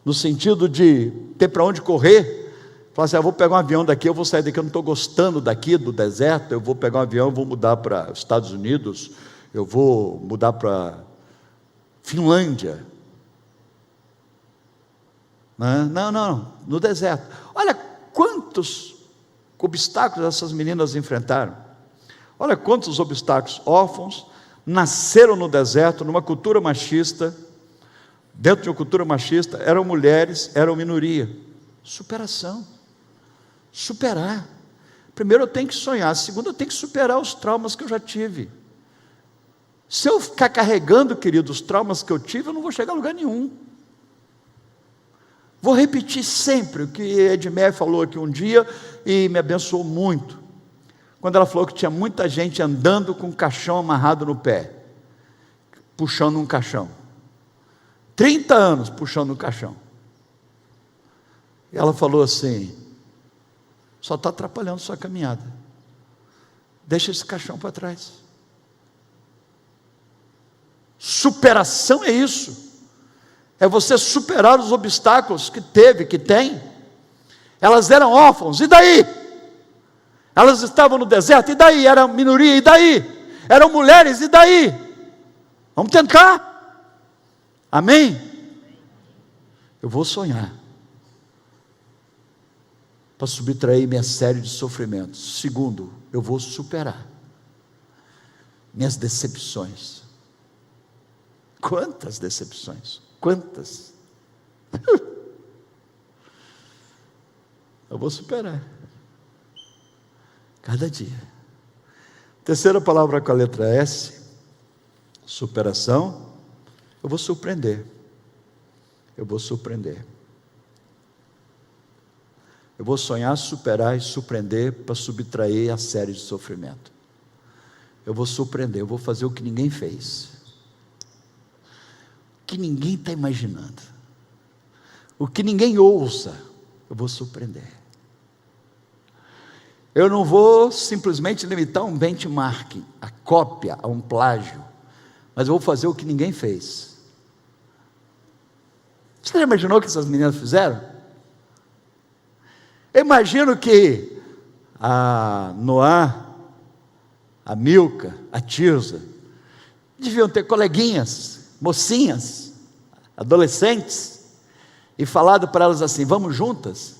no sentido de ter para onde correr. Falar assim, eu vou pegar um avião daqui, eu vou sair daqui, eu não estou gostando daqui do deserto, eu vou pegar um avião, eu vou mudar para os Estados Unidos, eu vou mudar para Finlândia. Não, no deserto. Olha quantos obstáculos essas meninas enfrentaram. Olha quantos obstáculos. Órfãos, nasceram no deserto, numa cultura machista. Dentro de uma cultura machista, eram mulheres, eram minoria. Superação. Superar. Primeiro eu tenho que sonhar, segundo eu tenho que superar os traumas que eu já tive. Se eu ficar carregando, querido, os traumas que eu tive, eu não vou chegar a lugar nenhum. Vou repetir sempre o que Edmé falou aqui um dia e me abençoou muito. Quando ela falou que tinha muita gente andando com um caixão amarrado no pé, puxando um caixão. 30 anos puxando um caixão. E ela falou assim, só está atrapalhando sua caminhada. Deixa esse caixão para trás. Superação é isso. É você superar os obstáculos que teve, que tem. Elas eram órfãos, e daí? Elas estavam no deserto, e daí? Era minoria, e daí? Eram mulheres, e daí? Vamos tentar. Amém? Eu vou sonhar para subtrair minha série de sofrimentos. Segundo, eu vou superar minhas decepções. Quantas decepções? Quantas? Eu vou superar cada dia. Terceira palavra com a letra S, superação. Eu vou surpreender. Eu vou surpreender. Eu vou sonhar, superar e surpreender para subtrair a série de sofrimento. Eu vou surpreender, eu vou fazer o que ninguém fez. O que ninguém está imaginando. O que ninguém ousa, eu vou surpreender. Eu não vou simplesmente limitar um benchmark, a cópia, a um plágio, mas eu vou fazer o que ninguém fez. Você já imaginou o que essas meninas fizeram? Eu imagino que a Noá, a Milca, a Tirza, Deviam ter coleguinhas, mocinhas, adolescentes, e falado para elas assim: vamos juntas?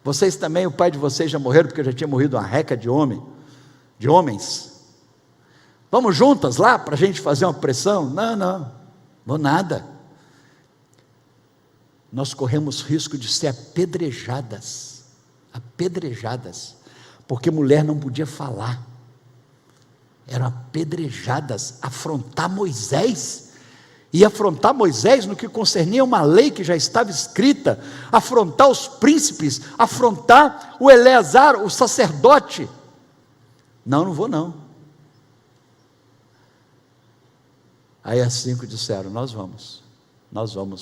Vocês também, o pai de vocês já morreram, porque já tinha morrido uma reca de homens. Vamos juntas lá para a gente fazer uma pressão? Não, vou nada. Nós corremos risco de ser apedrejadas, porque mulher não podia falar, eram apedrejadas. Afrontar Moisés, e afrontar Moisés no que concernia uma lei que já estava escrita, afrontar os príncipes, afrontar o Eleazar, o sacerdote. Não vou não. Aí as 5 disseram: nós vamos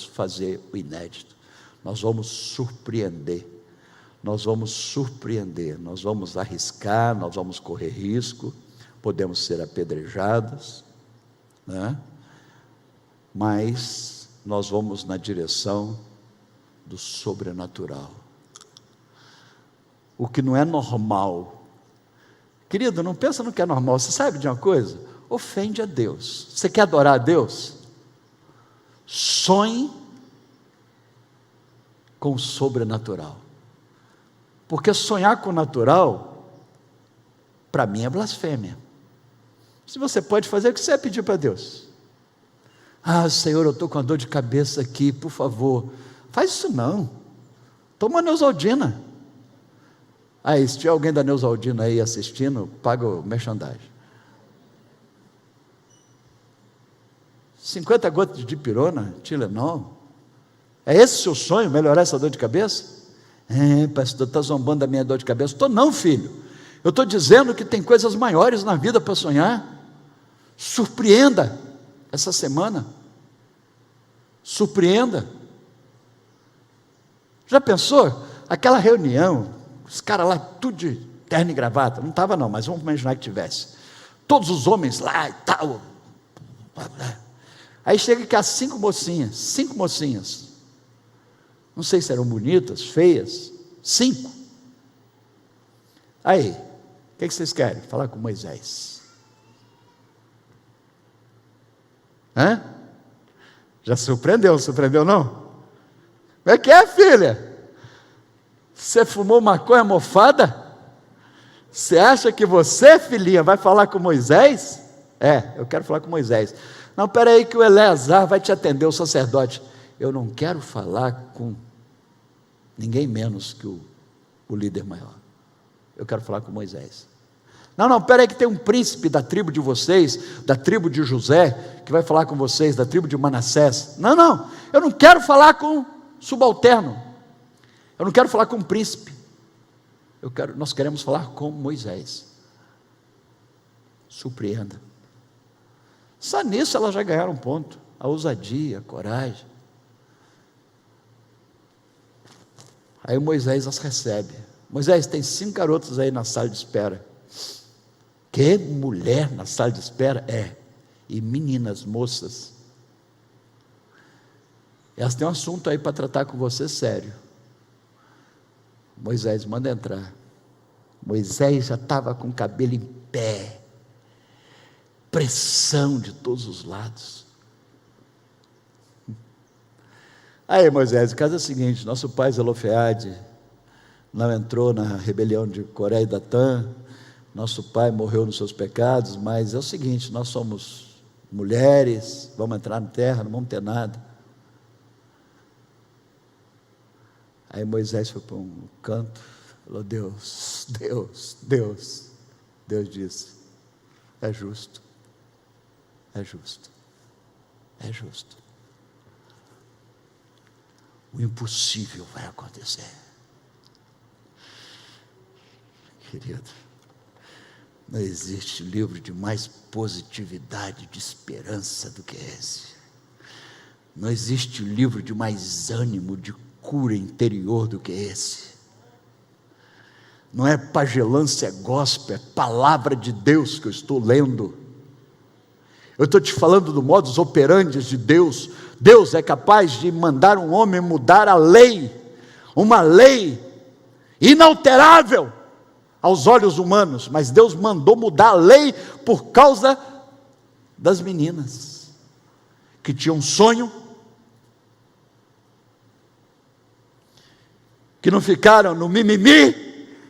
fazer o inédito, nós vamos surpreender, nós vamos arriscar, nós vamos correr risco, podemos ser apedrejadas, né? Mas nós vamos na direção do sobrenatural. O que não é normal, querido, não pensa no que é normal. Você sabe de uma coisa? Ofende a Deus. Você quer adorar a Deus? Sonhe com o sobrenatural, porque sonhar com o natural, para mim, é blasfêmia. Se você pode fazer, o que você vai pedir para Deus? Senhor, eu estou com a dor de cabeça aqui, por favor. Faz isso não. Toma Neosaldina. Se tiver alguém da Neosaldina aí assistindo, paga o merchandising. 50 gotas de dipirona, Tilenol. É esse o seu sonho, melhorar essa dor de cabeça? Pastor, está zombando da minha dor de cabeça. Estou não, filho. Eu estou dizendo que tem coisas maiores na vida para sonhar. Surpreenda essa semana. Surpreenda. Já pensou? Aquela reunião, os caras lá, tudo de terno e gravata. Não estava não, mas vamos imaginar que tivesse. Todos os homens lá e tal. Aí chega que há 5 mocinhas. Não sei se eram bonitas, feias. 5. Aí, o que vocês querem? Falar com Moisés. Já surpreendeu não? Como é que é, filha? Você fumou maconha mofada? Você acha que você, filhinha, vai falar com Moisés? Eu quero falar com Moisés. Não, espera aí que o Eleazar vai te atender, o sacerdote. Eu não quero falar com ninguém menos que o líder maior. Eu quero falar com Moisés. Não, espera aí que tem um príncipe da tribo de vocês, da tribo de José, que vai falar com vocês, da tribo de Manassés. Não, eu não quero falar com subalterno. Eu não quero falar com um príncipe. Nós queremos falar com Moisés. Surpreenda. Só nisso elas já ganharam um ponto. A ousadia, a coragem. Aí Moisés as recebe. Moisés, tem 5 garotas aí na sala de espera. Que mulher na sala de espera? E meninas, moças. Elas têm um assunto aí para tratar com você sério. Moisés, manda entrar. Moisés já estava com o cabelo em pé. Pressão de todos os lados. Aí Moisés, o caso é o seguinte: nosso pai Zelofeade não entrou na rebelião de Coré e Datã, nosso pai morreu nos seus pecados, mas é o seguinte, nós somos mulheres, vamos entrar na terra, não vamos ter nada. Aí Moisés foi para um canto, falou: Deus disse: é justo. O impossível vai acontecer. Querido, não existe livro de mais positividade, de esperança do que esse. Não existe livro de mais ânimo, de cura interior do que esse. Não é pagelância, é gospel, é palavra de Deus que eu estou lendo. Eu estou te falando do modus operandi de Deus. Deus é capaz de mandar um homem mudar a lei, uma lei inalterável aos olhos humanos, mas Deus mandou mudar a lei por causa das meninas que tinham um sonho, que não ficaram no mimimi.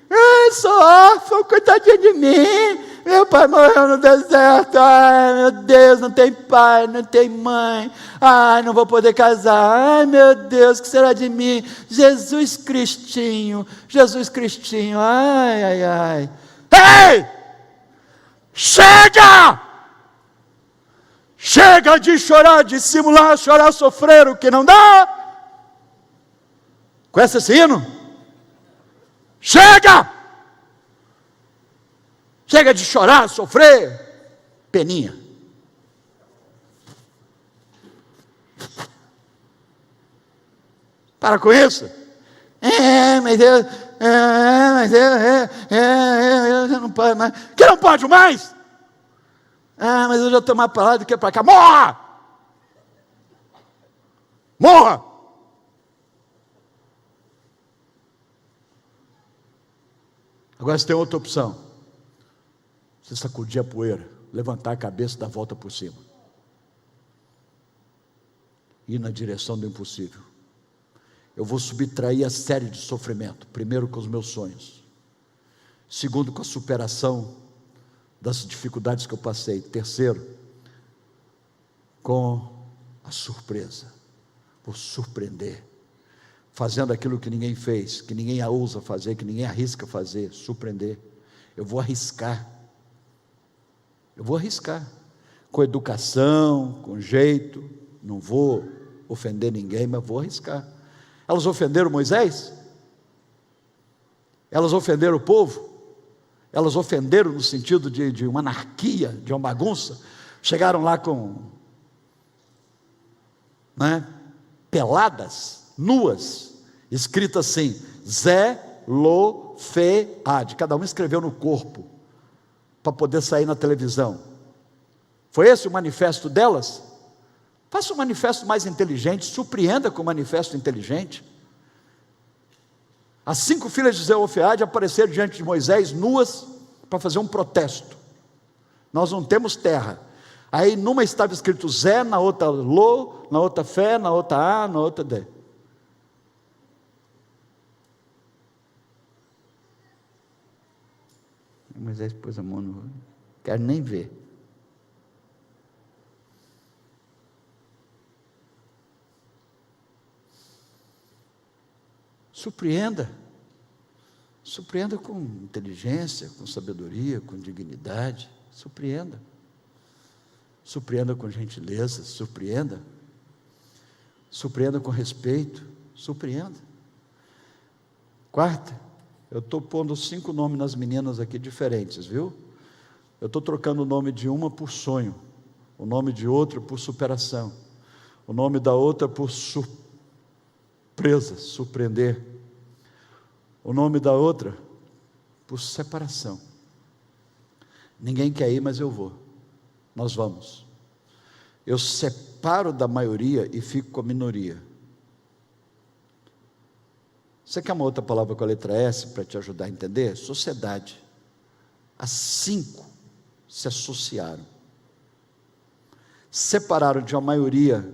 Ai, sou órfão, coitadinha de mim, meu pai morreu no deserto, ai meu Deus, não tem pai, não tem mãe, ai não vou poder casar, ai meu Deus, o que será de mim? Jesus Cristinho, ai, ai, ai. Ei! Chega! Chega de chorar, de simular, chorar, sofrer o que não dá. Conhece esse hino? Chega! Chega de chorar, sofrer, peninha. Para com isso. Mas eu não pode mais. Que não pode mais? Mas eu já estou mais para lá do que para cá. Morra! Morra! Agora você tem outra opção. Você sacudir a poeira, levantar a cabeça e dar a volta por cima. Ir na direção do impossível. Eu vou subtrair a série de sofrimento. Primeiro com os meus sonhos. Segundo com a superação das dificuldades que eu passei. Terceiro, com a surpresa. Vou surpreender. Fazendo aquilo que ninguém fez, que ninguém ousa fazer, que ninguém arrisca fazer, surpreender. Eu vou arriscar. Eu vou arriscar. Com educação, com jeito. Não vou ofender ninguém, mas vou arriscar. Elas ofenderam Moisés? Elas ofenderam o povo? Elas ofenderam no sentido de uma anarquia, de uma bagunça? Chegaram lá com, peladas, nuas, escrito assim, Zelofeade. Cada um escreveu no corpo, para poder sair na televisão. Foi esse o manifesto delas? Faça um manifesto mais inteligente, surpreenda com um manifesto inteligente. As 5 filhas de Zelofeade apareceram diante de Moisés, nuas, para fazer um protesto. Nós não temos terra. Aí numa estava escrito Zé, na outra Lô, na outra Fé, na outra A, na outra D. Moisés pôs a mão no... Quero nem ver. Surpreenda. Surpreenda com inteligência, com sabedoria, com dignidade. Surpreenda. Surpreenda com gentileza. Surpreenda. Surpreenda com respeito. Surpreenda. Quarta, eu estou pondo 5 nomes nas meninas aqui diferentes, viu? Eu estou trocando o nome de uma por sonho, o nome de outra por superação, o nome da outra por surpresa, surpreender, o nome da outra por separação. Ninguém quer ir, mas eu vou. Nós vamos. Eu separo da maioria e fico com a minoria. Você quer uma outra palavra com a letra S para te ajudar a entender? Sociedade. As 5 se associaram. Separaram de uma maioria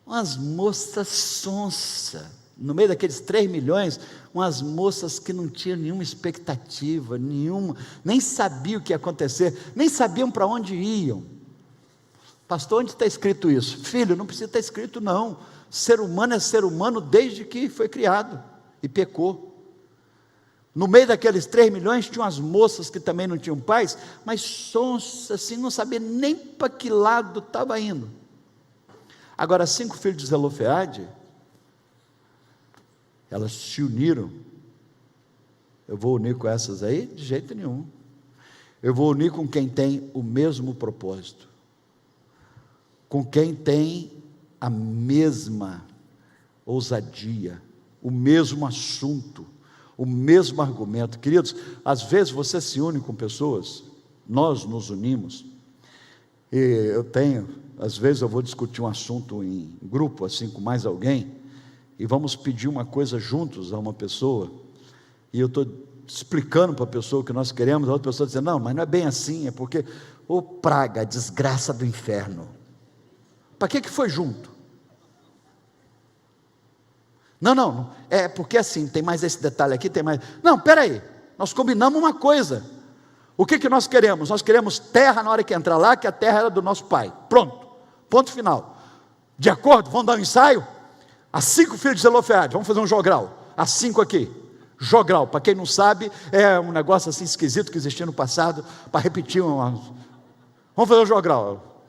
umas moças sonsa. No meio daqueles 3 milhões, umas moças que não tinham nenhuma expectativa, nenhuma, nem sabiam o que ia acontecer, nem sabiam para onde iam. Pastor, onde está escrito isso? Filho, não precisa estar escrito não. Ser humano é ser humano desde que foi criado e pecou. No meio daqueles 3 milhões, tinha umas moças que também não tinham pais, mas sons assim, não sabia nem para que lado estava indo. Agora, 5 filhos de Zelofeade, elas se uniram. Eu vou unir com essas aí? De jeito nenhum. Eu vou unir com quem tem o mesmo propósito, com quem tem a mesma ousadia, o mesmo assunto, o mesmo argumento. Queridos, às vezes você se une com pessoas, nós nos unimos, e às vezes eu vou discutir um assunto em grupo, assim, com mais alguém, e vamos pedir uma coisa juntos a uma pessoa, e eu estou explicando para a pessoa o que nós queremos, a outra pessoa dizendo, não, mas não é bem assim, é porque Ô praga, a desgraça do inferno. Para que foi junto? Não, é porque assim, tem mais esse detalhe aqui, tem mais. Não, peraí, nós combinamos uma coisa. O que nós queremos? Nós queremos terra na hora que entrar lá, que a terra era do nosso pai. Pronto, ponto final. De acordo? Vamos dar um ensaio? As 5 filhos de Zelofeade, vamos fazer um jogral. As 5 aqui, jogral, para quem não sabe, é um negócio assim esquisito que existia no passado, para repetir vamos fazer um jogral.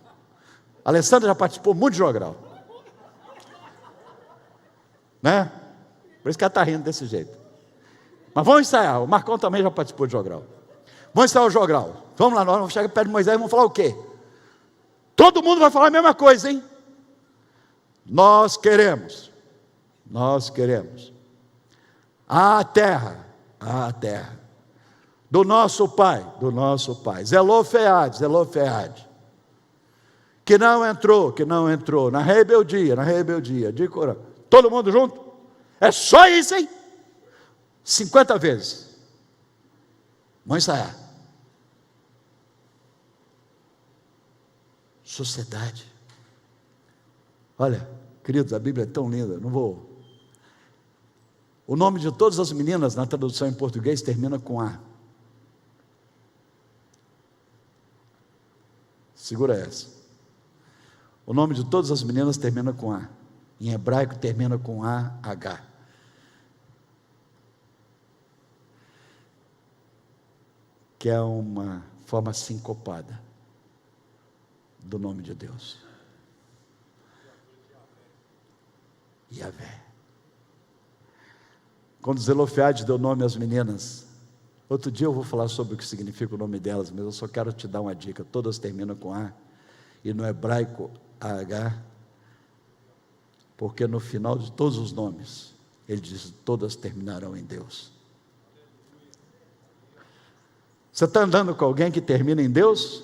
A Alessandra já participou muito de jogral, né? Por isso que ela está rindo desse jeito. Mas vamos ensaiar, o Marcão também já participou de jogral. Vamos ensaiar o jogral. Vamos lá, nós vamos chegar perto de Moisés e vamos falar o quê? Todo mundo vai falar a mesma coisa, hein? Nós queremos a terra do nosso pai, Zelofeade, que não entrou, na rebeldia, de Corã. Todo mundo junto? É só isso, hein? 50 vezes. Vamos ensaiar. Sociedade. Olha, queridos, a Bíblia é tão linda, não vou. O nome de todas as meninas na tradução em português termina com A. Segura essa. O nome de todas as meninas termina com A. Em hebraico termina com AH. Que é uma forma sincopada do nome de Deus. Yahvé. Quando Zelofeade deu nome às meninas, outro dia eu vou falar sobre o que significa o nome delas, mas eu só quero te dar uma dica. Todas terminam com A, e no hebraico AH, porque no final de todos os nomes, ele diz: todas terminarão em Deus. Você está andando com alguém que termina em Deus?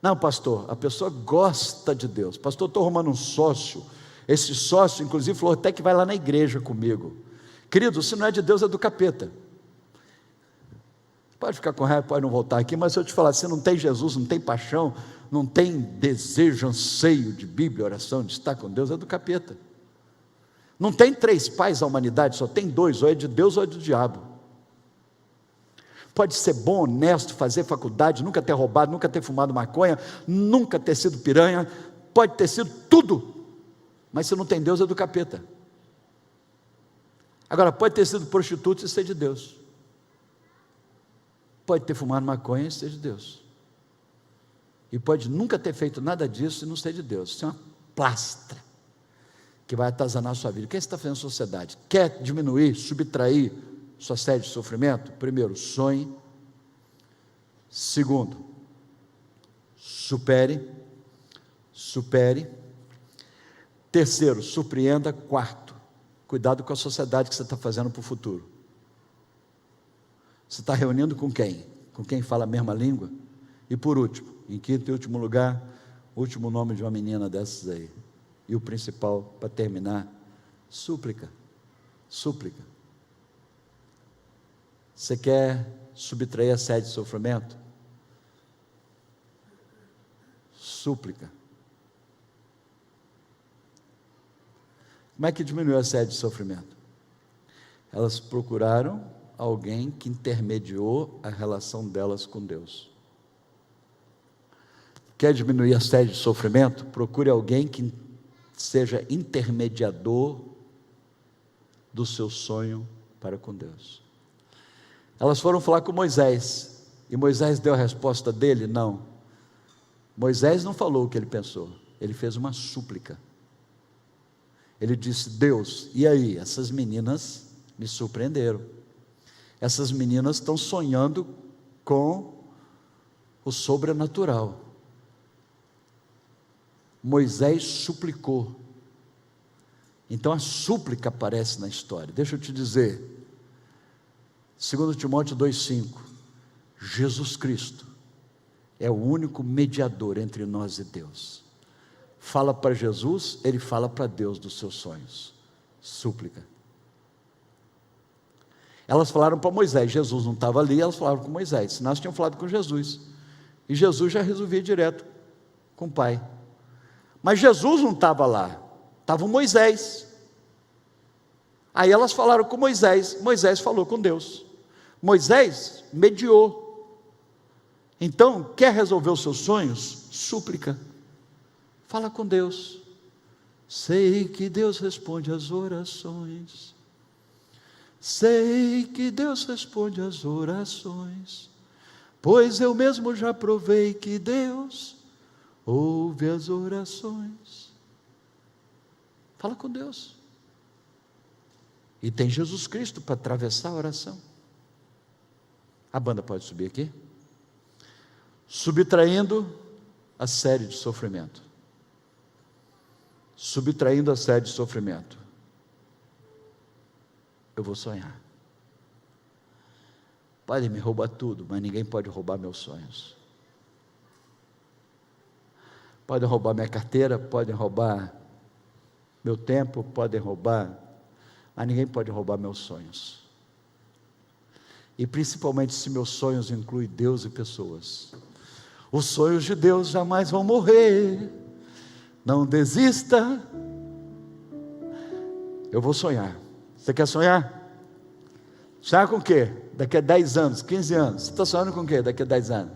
Não, pastor, a pessoa gosta de Deus. Pastor, estou arrumando um sócio. Esse sócio, inclusive, falou até que vai lá na igreja comigo. Querido, se não é de Deus, é do capeta. Pode ficar com raiva, pode não voltar aqui, mas se eu te falar, se não tem Jesus, não tem paixão, não tem desejo, anseio de Bíblia, oração, de estar com Deus, é do capeta. Não tem 3 pais da humanidade, só tem 2, ou é de Deus ou é do diabo. Pode ser bom, honesto, fazer faculdade, nunca ter roubado, nunca ter fumado maconha, nunca ter sido piranha, pode ter sido tudo, mas se não tem Deus, é do capeta. Agora, pode ter sido prostituto e ser de Deus. Pode ter fumado maconha e ser de Deus. E pode nunca ter feito nada disso e não ser de Deus. Isso é uma plastra que vai atazanar a sua vida. O que você está fazendo na sociedade? Quer diminuir, subtrair sua série de sofrimento? Primeiro, sonhe. Segundo, supere. Terceiro, surpreenda. Quarto, cuidado com a sociedade que você está fazendo para o futuro. Você está reunindo com quem? Com quem fala a mesma língua? E por último, em quinto e último lugar, o último nome de uma menina dessas aí. E o principal, para terminar, súplica. Você quer subtrair a sede de sofrimento? Súplica. Como é que diminuiu a sede de sofrimento? Elas procuraram alguém que intermediou a relação delas com Deus. Quer diminuir a sede de sofrimento? Procure alguém que seja intermediador do seu sonho para com Deus. Elas foram falar com Moisés, e Moisés deu a resposta dele? Não. Moisés não falou o que ele pensou, ele fez uma súplica. Ele disse: Deus, e aí? Essas meninas me surpreenderam. Essas meninas estão sonhando com o sobrenatural. Moisés suplicou. Então a súplica aparece na história. Deixa eu te dizer, 2 Timóteo 2,5, Jesus Cristo é o único mediador entre nós e Deus. Fala para Jesus, ele fala para Deus dos seus sonhos. Súplica. Elas falaram para Moisés, Jesus não estava ali, elas falaram com Moisés, senão elas tinham falado com Jesus. E Jesus já resolvia direto com o Pai. Mas Jesus não estava lá, estava o Moisés. Aí elas falaram com Moisés, Moisés falou com Deus. Moisés mediou. Então, quer resolver os seus sonhos? Súplica. Fala com Deus. Sei que Deus responde às orações. Sei que Deus responde às orações. Pois eu mesmo já provei que Deus ouve as orações. Fala com Deus. E tem Jesus Cristo para atravessar a oração. A banda pode subir aqui. Subtraindo a série de sofrimento. Subtraindo a série de sofrimento. Eu vou sonhar. Podem me roubar tudo, mas ninguém pode roubar meus sonhos. Podem roubar minha carteira, podem roubar meu tempo, podem roubar, mas ninguém pode roubar meus sonhos. E principalmente se meus sonhos incluem Deus e pessoas. Os sonhos de Deus jamais vão morrer. Não desista. Eu vou sonhar. Você quer sonhar? Sonhar com o quê? Daqui a 10 anos, 15 anos. Você está sonhando com o quê daqui a 10 anos?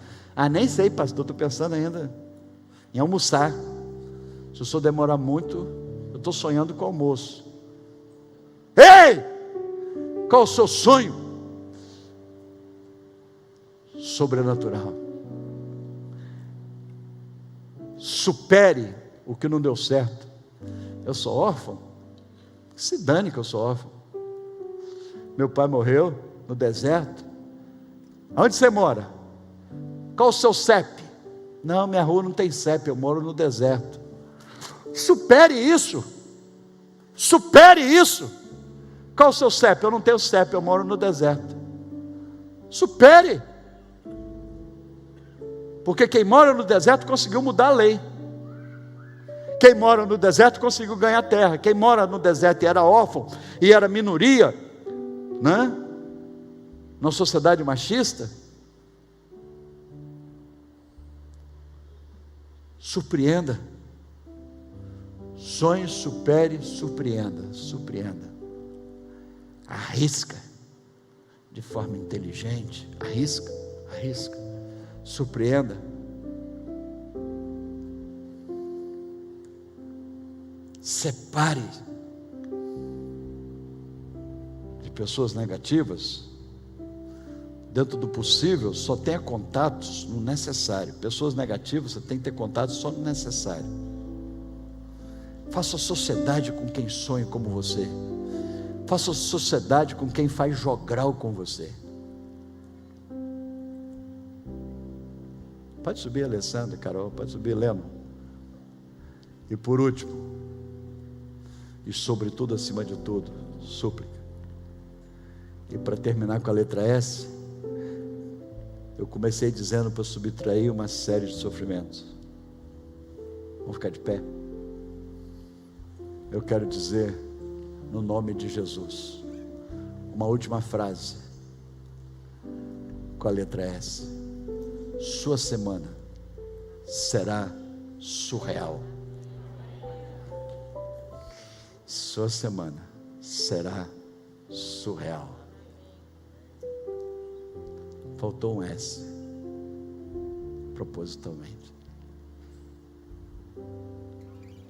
Nem sei, pastor, estou pensando ainda em almoçar. Se o senhor demorar muito, eu estou sonhando com o almoço. Ei! Qual o seu sonho? Sobrenatural. Supere o que não deu certo. Eu sou órfão? Se dane que eu sou órfão. Meu pai morreu no deserto. Onde você mora? Qual o seu CEP? Não, minha rua não tem CEP, eu moro no deserto. Supere isso. Supere isso. Qual o seu CEP? Eu não tenho CEP, eu moro no deserto. Supere. Porque quem mora no deserto conseguiu mudar a lei. Quem mora no deserto conseguiu ganhar terra. Quem mora no deserto e era órfão, e era minoria, né? Na sociedade machista, surpreenda. Sonhe, supere, surpreenda. Surpreenda. Arrisca. De forma inteligente. Arrisca. Arrisca. Surpreenda. Separe de pessoas negativas. Dentro do possível, só tenha contatos no necessário. Pessoas negativas, você tem que ter contatos só no necessário. Faça sociedade com quem sonha como você. Faça sociedade com quem faz jogral com você. Pode subir, Alessandra, Carol, pode subir, Leno. E por último, e sobretudo, acima de tudo, súplica. E para terminar com a letra S, eu comecei dizendo para subtrair uma série de sofrimentos. Vamos ficar de pé? Eu quero dizer, no nome de Jesus, uma última frase, com a letra S. Sua semana será surreal. Sua semana será surreal. Faltou um S, propositalmente.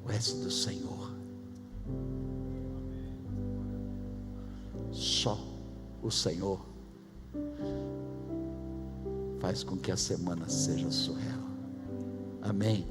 O S do Senhor. Só o Senhor faz com que a semana seja surreal. Amém.